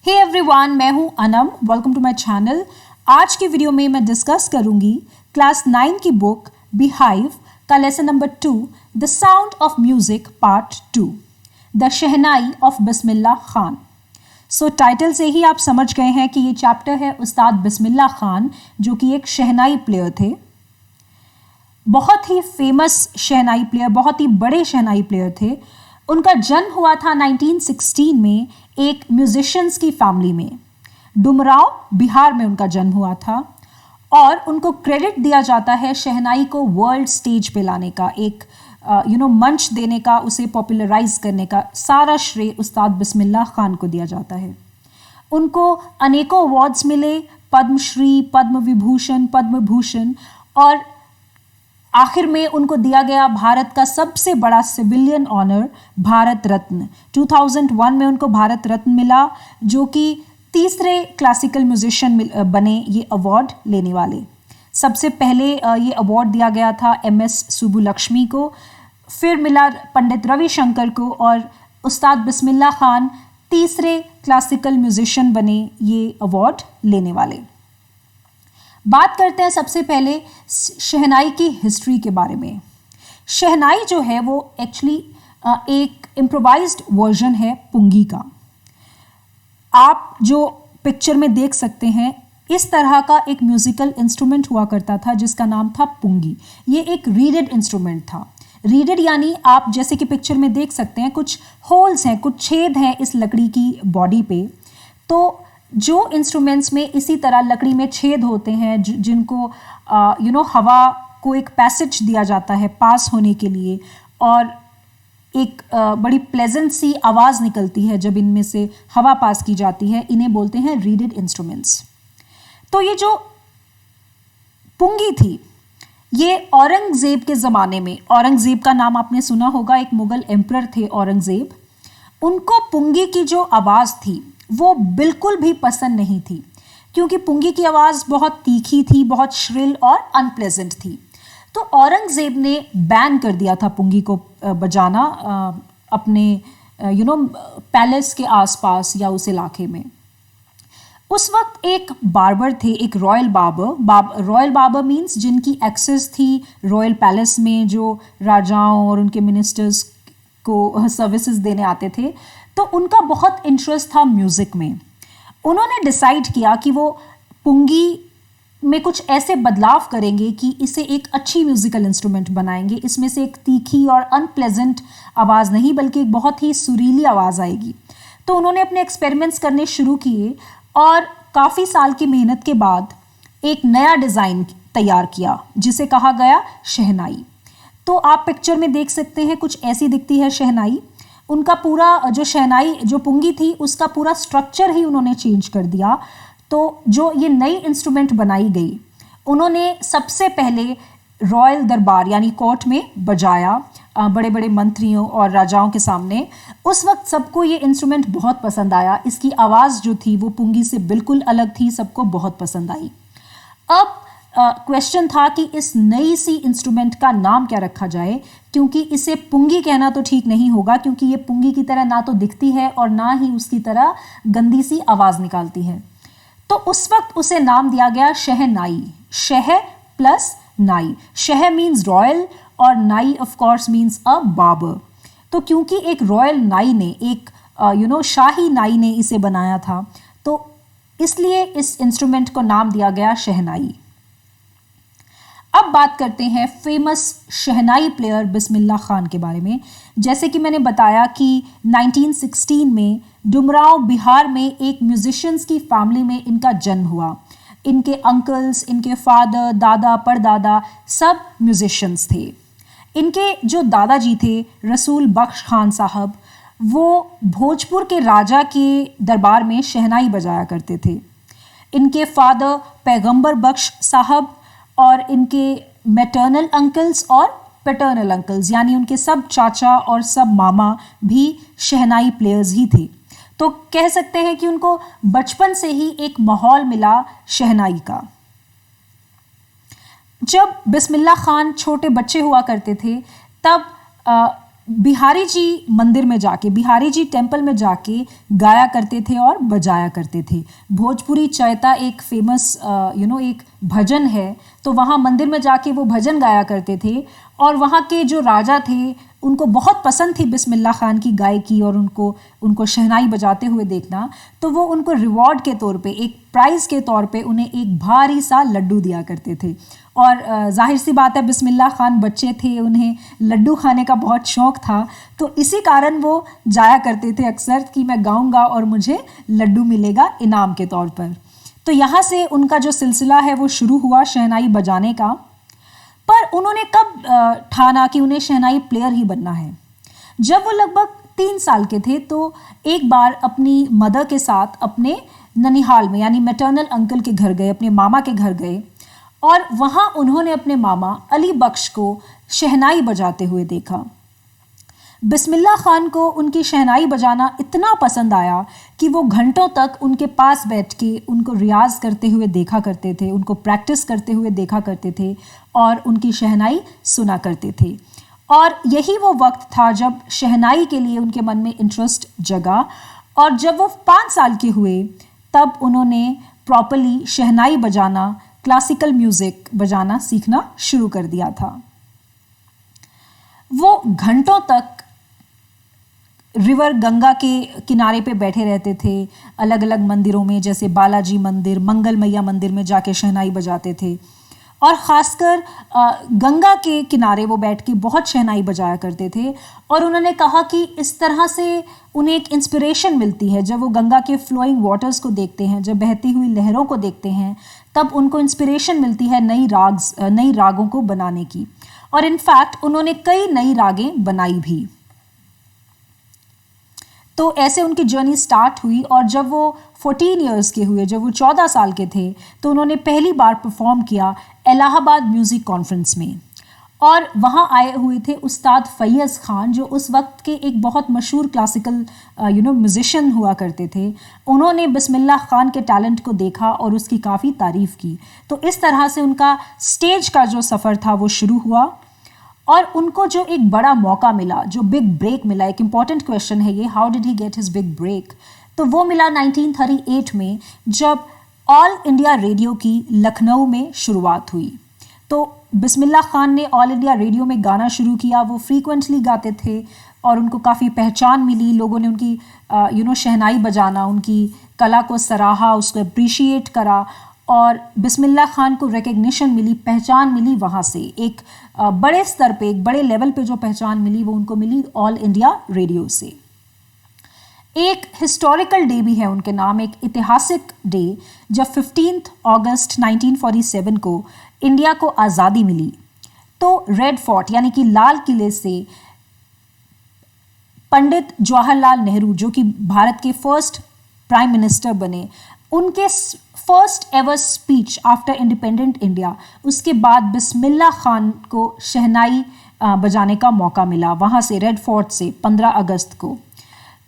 हे everyone, मैं हूं Anam. Welcome to my channel. आज की वीडियो में मैं डिस्कस करूंगी क्लास 9 की बुक बीहाइव का lesson number 2, the sound of music part 2, the shehnai of Bismillah Khan. So title से ही आप समझ गए हैं कि ये चैप्टर है उस्ताद बिस्मिल्लाह खान, जो कि एक शहनाई प्लेयर थे। बहुत ही फेमस शहनाई प्लेयर, बहुत ही बड़े शहनाई प्लेयर थे। उनका जन्म हुआ था 1916 में एक म्यूजिशियंस की फैमिली में। डुमराव, बिहार में उनका जन्म हुआ था और उनको क्रेडिट दिया जाता है शहनाई को वर्ल्ड स्टेज पे लाने का, एक मंच देने का, उसे पॉपुलराइज करने का सारा श्रेय उस्ताद बिस्मिल्लाह खान को दिया जाता है। उनको अनेकों अवार्ड्स मिले, पद्मश्री, पद्म विभूषण, पद्म भूषण, और आखिर में उनको दिया गया भारत का सबसे बड़ा सिविलियन ऑनर भारत रत्न। 2001 में उनको भारत रत्न मिला, जो कि तीसरे क्लासिकल म्यूजिशियन बने ये अवार्ड लेने वाले। सबसे पहले ये अवार्ड दिया गया था MS सुब्बुलक्ष्मी को, फिर मिला पंडित रविशंकर को, और उस्ताद बिस्मिल्लाह खान तीसरे क्लासिकल म्यूजिशियन बने ये अवार्ड लेने वाले। बात करते हैं सबसे पहले शहनाई की हिस्ट्री के बारे में। शहनाई जो है वो एक्चुअली एक इम्प्रोवाइज्ड वर्जन है पुंगी का। आप जो पिक्चर में देख सकते हैं, इस तरह का एक म्यूजिकल इंस्ट्रूमेंट हुआ करता था जिसका नाम था पुंगी। ये एक रीडेड इंस्ट्रूमेंट था। रीडेड यानी आप जैसे कि पिक्चर में देख सकते हैं, कुछ होल्स हैं, कुछ छेद हैं इस लकड़ी की बॉडी पे। तो जो इंस्ट्रूमेंट्स में इसी तरह लकड़ी में छेद होते हैं, जिनको हवा को एक पैसेज दिया जाता है पास होने के लिए, और एक बड़ी प्लेजेंट सी आवाज़ निकलती है जब इनमें से हवा पास की जाती है, इन्हें बोलते हैं रीडेड इंस्ट्रूमेंट्स। तो ये जो पुंगी थी, ये औरंगज़ेब के ज़माने में, औरंगज़ेब का नाम आपने सुना होगा, एक मुग़ल एम्परर थे औरंगज़ेब। उनको पुंगी की जो आवाज़ थी वो बिल्कुल भी पसंद नहीं थी, क्योंकि पुंगी की आवाज़ बहुत तीखी थी, बहुत श्रिल और अनप्लेजेंट थी। तो औरंगज़ेब ने बैन कर दिया था पुंगी को बजाना अपने पैलेस के आसपास या उस इलाके में। उस वक्त एक बार्बर थे, एक royal barber. Royal barber means जिनकी एक्सेस थी रॉयल पैलेस में, जो राजाओं और उनके मिनिस्टर्स को सर्विसेज देने आते थे। तो उनका बहुत इंटरेस्ट था म्यूज़िक में। उन्होंने डिसाइड किया कि वो पुंगी में कुछ ऐसे बदलाव करेंगे कि इसे एक अच्छी म्यूज़िकल इंस्ट्रूमेंट बनाएंगे। इसमें से एक तीखी और अनप्लेजेंट आवाज़ नहीं, बल्कि एक बहुत ही सुरीली आवाज़ आएगी। तो उन्होंने अपने एक्सपेरिमेंट्स करने शुरू किए और काफ़ी साल की मेहनत के बाद एक नया डिज़ाइन तैयार किया, जिसे कहा गया शहनाई। तो आप पिक्चर में देख सकते हैं, कुछ ऐसी दिखती है शहनाई। उनका पूरा जो शहनाई, जो पुंगी थी, उसका पूरा स्ट्रक्चर ही उन्होंने चेंज कर दिया। तो जो ये नई इंस्ट्रूमेंट बनाई गई, उन्होंने सबसे पहले रॉयल दरबार यानी कोर्ट में बजाया, बड़े बड़े मंत्रियों और राजाओं के सामने। उस वक्त सबको ये इंस्ट्रूमेंट बहुत पसंद आया। इसकी आवाज़ जो थी वो पुंगी से बिल्कुल अलग थी, सबको बहुत पसंद आई। अब क्वेश्चन था कि इस नई सी इंस्ट्रूमेंट का नाम क्या रखा जाए, क्योंकि इसे पुंगी कहना तो ठीक नहीं होगा, क्योंकि ये पुंगी की तरह ना तो दिखती है और ना ही उसकी तरह गंदी सी आवाज़ निकालती है। तो उस वक्त उसे नाम दिया गया शहनाई। शह प्लस नाई। शह मीन्स रॉयल और नाई of course means a barber. तो क्योंकि एक रॉयल नाई ने, एक शाही नाई ने इसे बनाया था, तो इसलिए इस इंस्ट्रूमेंट को नाम दिया गया शहनाई। अब बात करते हैं फेमस शहनाई प्लेयर बिस्मिल्लाह खान के बारे में। जैसे कि मैंने बताया कि 1916 में डुमराव, बिहार में एक म्यूजिशियंस की फैमिली में इनका जन्म हुआ। इनके अंकल्स, इनके फादर, दादा, परदादा सब म्यूजिशियंस थे। इनके जो दादाजी थे रसूल बख्श खान साहब, वो भोजपुर के राजा के दरबार में शहनाई बजाया करते थे। इनके फादर पैगंबर बख्श साहब और इनके मैटरनल अंकल्स और पैटर्नल अंकल्स, यानी उनके सब चाचा और सब मामा भी शहनाई प्लेयर्स ही थे। तो कह सकते हैं कि उनको बचपन से ही एक माहौल मिला शहनाई का। जब बिस्मिल्लाह खान छोटे बच्चे हुआ करते थे, तब बिहारी जी मंदिर में जाके, बिहारी जी टेम्पल में जाके गाया करते थे और बजाया करते थे। भोजपुरी चैता एक फेमस एक भजन है, तो वहाँ मंदिर में जाके वो भजन गाया करते थे। और वहाँ के जो राजा थे उनको बहुत पसंद थी बिस्मिल्लाह खान की गायकी और उनको शहनाई बजाते हुए देखना। तो वो उनको रिवॉर्ड के तौर पे, एक प्राइज़ के तौर पे उन्हें एक भारी सा लड्डू दिया करते थे। और जाहिर सी बात है, बिस्मिल्लाह खान बच्चे थे, उन्हें लड्डू खाने का बहुत शौक़ था। तो इसी कारण वो जाया करते थे अक्सर कि मैं गाऊंगा और मुझे लड्डू मिलेगा इनाम के तौर पर। तो यहाँ से उनका जो सिलसिला है वो शुरू हुआ शहनाई बजाने का। पर उन्होंने कब ठाना कि उन्हें शहनाई प्लेयर ही बनना है? जब वो लगभग 3 साल के थे तो एक बार अपनी मदर के साथ अपने ननिहाल में, यानी मैटरनल अंकल के घर गए, अपने मामा के घर गए। और वहाँ उन्होंने अपने मामा अली बख्श को शहनाई बजाते हुए देखा। बिस्मिल्लाह खान को उनकी शहनाई बजाना इतना पसंद आया कि वो घंटों तक उनके पास बैठ के उनको रियाज़ करते हुए देखा करते थे, उनको प्रैक्टिस करते हुए देखा करते थे और उनकी शहनाई सुना करते थे। और यही वो वक्त था जब शहनाई के लिए उनके मन में इंटरेस्ट जगा। और जब वो 5 साल के हुए तब उन्होंने प्रॉपरली शहनाई बजाना, क्लासिकल म्यूज़िक बजाना सीखना शुरू कर दिया था। वो घंटों तक रिवर गंगा के किनारे पे बैठे रहते थे, अलग अलग मंदिरों में, जैसे बालाजी मंदिर, मंगल मैया मंदिर में जाके शहनाई बजाते थे। और ख़ासकर गंगा के किनारे वो बैठ के बहुत शहनाई बजाया करते थे। और उन्होंने कहा कि इस तरह से उन्हें एक इंस्पिरेशन मिलती है। जब वो गंगा के फ्लोइंग वाटर्स को देखते हैं, जब बहती हुई लहरों को देखते हैं, तब उनको इंस्पिरेशन मिलती है नई रागों को बनाने की। और इनफैक्ट उन्होंने कई नई रागें बनाई भी। तो ऐसे उनकी जर्नी स्टार्ट हुई। और जब वो 14 इयर्स के हुए, जब वो 14 साल के थे, तो उन्होंने पहली बार परफॉर्म किया इलाहाबाद म्यूज़िक कॉन्फ्रेंस में। और वहाँ आए हुए थे उस्ताद फैयज़ खान, जो उस वक्त के एक बहुत मशहूर क्लासिकल म्यूज़िशियन हुआ करते थे। उन्होंने बिस्मिल्लाह खान के टैलेंट को देखा और उसकी काफ़ी तारीफ़ की। तो इस तरह से उनका स्टेज का जो सफ़र था वो शुरू हुआ। और उनको जो एक बड़ा मौका मिला, जो बिग ब्रेक मिला, एक इम्पॉर्टेंट क्वेश्चन है ये, how did he get his big break? तो वो मिला 1938 में, जब ऑल इंडिया रेडियो की लखनऊ में शुरुआत हुई। तो बिस्मिल्लाह खान ने ऑल इंडिया रेडियो में गाना शुरू किया। वो फ्रीक्वेंटली गाते थे और उनको काफ़ी पहचान मिली। लोगों ने उनकी शहनाई बजाना, उनकी कला को सराहा, उसको अप्रिशिएट करा। और बिस्मिल्लाह खान को रिकग्निशन मिली, पहचान मिली। वहाँ से एक बड़े स्तर पे, एक बड़े लेवल पे जो पहचान मिली वो उनको मिली ऑल इंडिया रेडियो से। एक हिस्टोरिकल डे भी है उनके नाम, एक ऐतिहासिक डे, जब 15 अगस्त 1947 को इंडिया को आज़ादी मिली। तो रेड फोर्ट यानी कि लाल किले से पंडित जवाहरलाल नेहरू, जो कि भारत के फर्स्ट प्राइम मिनिस्टर बने, उनके first ever speech after independent India, उसके बाद बिस्मिल्लाह खान को शहनाई बजाने का मौका मिला वहाँ से, रेड फोर्ट से, 15 अगस्त को।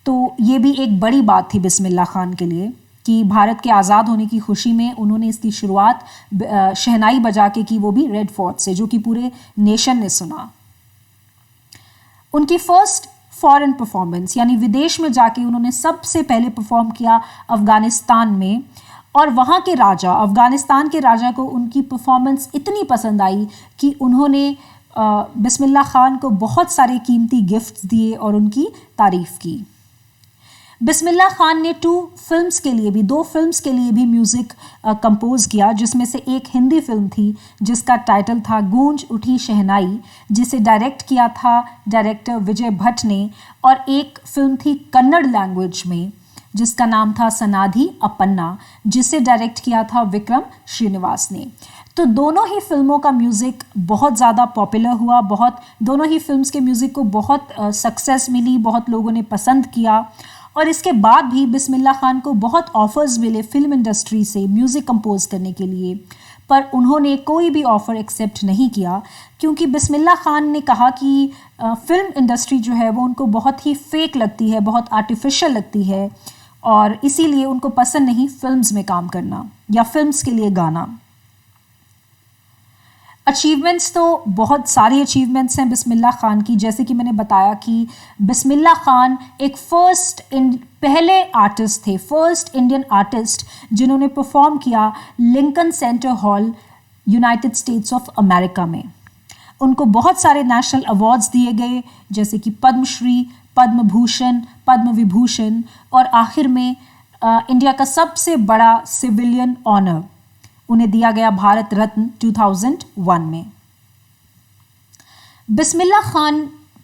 तो ये भी एक बड़ी बात थी बिस्मिल्लाह खान के लिए कि भारत के आज़ाद होने की खुशी में उन्होंने इसकी शुरुआत शहनाई बजा के की, वो भी रेड फोर्ट से, जो कि पूरे नेशन ने सुना। उनकी फर्स्ट फॉरेन परफॉर्मेंस, यानी विदेश में जाके उन्होंने सबसे पहले परफॉर्म किया अफ़गानिस्तान में। और वहाँ के राजा, अफ़गानिस्तान के राजा को उनकी परफॉर्मेंस इतनी पसंद आई कि उन्होंने बिस्मिल्लाह खान को बहुत सारे कीमती गिफ्ट्स दिए और उनकी तारीफ़ की। बिस्मिल्लाह खान ने 2 फिल्म्स के लिए भी म्यूज़िक कंपोज़ किया, जिसमें से एक हिंदी फिल्म थी जिसका टाइटल था गूंज उठी शहनाई, जिसे डायरेक्ट किया था डायरेक्टर विजय भट्ट ने। और एक फिल्म थी कन्नड़ लैंग्वेज में जिसका नाम था सनाधि अपन्ना, जिसे डायरेक्ट किया था विक्रम श्रीनिवास ने। तो दोनों ही फिल्मों का म्यूज़िक बहुत ज़्यादा पॉपुलर हुआ, दोनों ही फिल्म्स के म्यूज़िक को बहुत सक्सेस मिली, बहुत लोगों ने पसंद किया। और इसके बाद भी बिस्मिल्लाह खान को बहुत ऑफ़र्स मिले फिल्म इंडस्ट्री से म्यूज़िक कंपोज करने के लिए, पर उन्होंने कोई भी ऑफ़र एक्सेप्ट नहीं किया, क्योंकि बिस्मिल्लाह खान ने कहा कि फ़िल्म इंडस्ट्री जो है वो उनको बहुत ही फेक लगती है, बहुत आर्टिफिशियल लगती है, और इसीलिए उनको पसंद नहीं फिल्म्स में काम करना या फिल्म्स के लिए गाना। अचीवमेंट्स तो बहुत सारी अचीवमेंट्स हैं बिस्मिल्लाह खान की। जैसे कि मैंने बताया कि बिस्मिल्लाह खान एक पहले आर्टिस्ट थे, फर्स्ट इंडियन आर्टिस्ट जिन्होंने परफॉर्म किया Lincoln centre hall, United states of America में। उनको बहुत सारे नेशनल अवार्ड्स दिए गए, जैसे कि पद्मश्री, पद्म भूषण, पद्म विभूषण और आखिर में इंडिया का सबसे बड़ा सिविलियन ऑनर उन्हें दिया गया भारत रत्न 2001 में। बिस्मिल्लाह खान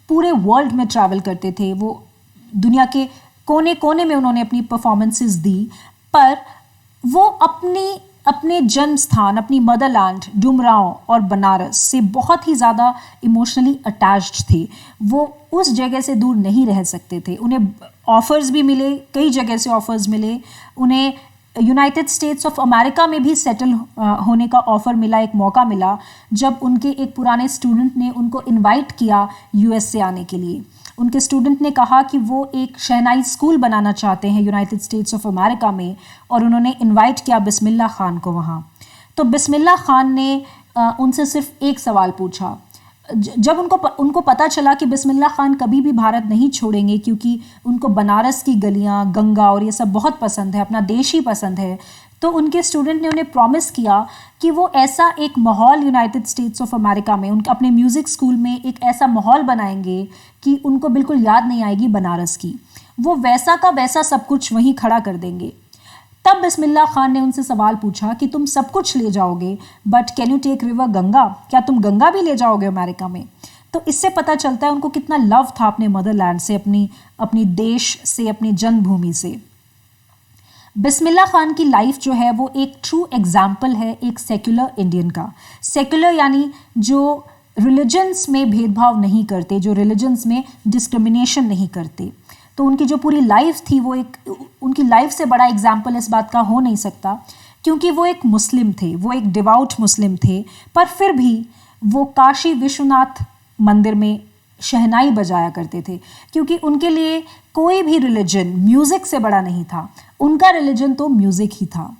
पूरे वर्ल्ड में ट्रैवल करते थे। वो दुनिया के कोने कोने में उन्होंने अपनी परफॉर्मेंसेस दी, पर वो अपने जन्म स्थान, अपनी मदरलैंड डुमरांव और बनारस से बहुत ही ज़्यादा इमोशनली अटैच्ड थे। वो उस जगह से दूर नहीं रह सकते थे। उन्हें ऑफ़र्स भी मिले, कई जगह से ऑफ़र्स मिले। उन्हें यूनाइटेड स्टेट्स ऑफ अमेरिका में भी सेटल होने का ऑफ़र मिला, एक मौका मिला, जब उनके एक पुराने स्टूडेंट ने उनको इनवाइट किया यूएस से आने के लिए। उनके स्टूडेंट ने कहा कि वो एक शहनाई स्कूल बनाना चाहते हैं यूनाइटेड स्टेट्स ऑफ अमेरिका में, और उन्होंने इनवाइट किया बिस्मिल्लाह खान को वहाँ। तो बिस्मिल्लाह खान ने उनसे सिर्फ एक सवाल पूछा। जब उनको पता चला कि बिस्मिल्लाह खान कभी भी भारत नहीं छोड़ेंगे, क्योंकि उनको बनारस की गलियाँ, गंगा और ये सब बहुत पसंद है, अपना देश ही पसंद है, तो उनके स्टूडेंट ने उन्हें प्रॉमिस किया कि वो ऐसा एक माहौल यूनाइटेड स्टेट्स ऑफ अमेरिका में, उनके अपने म्यूज़िक स्कूल में एक ऐसा माहौल बनाएंगे कि उनको बिल्कुल याद नहीं आएगी बनारस की। वो वैसा का वैसा सब कुछ वहीं खड़ा कर देंगे। तब बिस्मिल्लाह खान ने उनसे सवाल पूछा कि तुम सब कुछ ले जाओगे, but can you take river Ganga? क्या तुम गंगा भी ले जाओगे अमेरिका में? तो इससे पता चलता है उनको कितना लव था अपने मदरलैंड से, अपनी देश से, अपनी जन्मभूमि से। बिस्मिल्लाह खान की लाइफ जो है वो एक ट्रू एग्जाम्पल है एक सेक्युलर इंडियन का। सेक्युलर यानी जो रिलीजन्स में भेदभाव नहीं करते, जो रिलीजन्स में डिस्क्रिमिनेशन नहीं करते। तो उनकी जो पूरी लाइफ थी वो उनकी लाइफ से बड़ा एग्जाम्पल इस बात का हो नहीं सकता, क्योंकि वो एक मुस्लिम थे, वो एक डिवाउट मुस्लिम थे, पर फिर भी वो काशी विश्वनाथ मंदिर में शहनाई बजाया करते थे, क्योंकि उनके लिए कोई भी रिलीजन म्यूज़िक से बड़ा नहीं था। उनका रिलीजन तो म्यूज़िक ही था।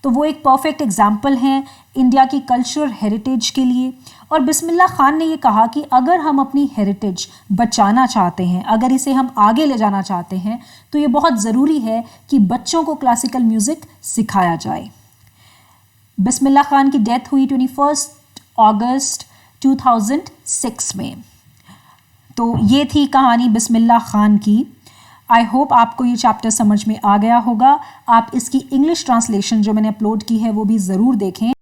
तो वो एक परफेक्ट एग्जाम्पल हैं इंडिया की कल्चरल हेरिटेज के लिए। और बिस्मिल्लाह खान ने ये कहा कि अगर हम अपनी हेरिटेज बचाना चाहते हैं, अगर इसे हम आगे ले जाना चाहते हैं, तो ये बहुत ज़रूरी है कि बच्चों को क्लासिकल म्यूज़िक सिखाया जाए। बिस्मिल्लाह खान की डेथ हुई 21 अगस्त 2006 में। तो ये थी कहानी बिस्मिल्लाह खान की। आई होप आपको ये चैप्टर समझ में आ गया होगा। आप इसकी इंग्लिश ट्रांसलेशन जो मैंने अपलोड की है वो भी ज़रूर देखें।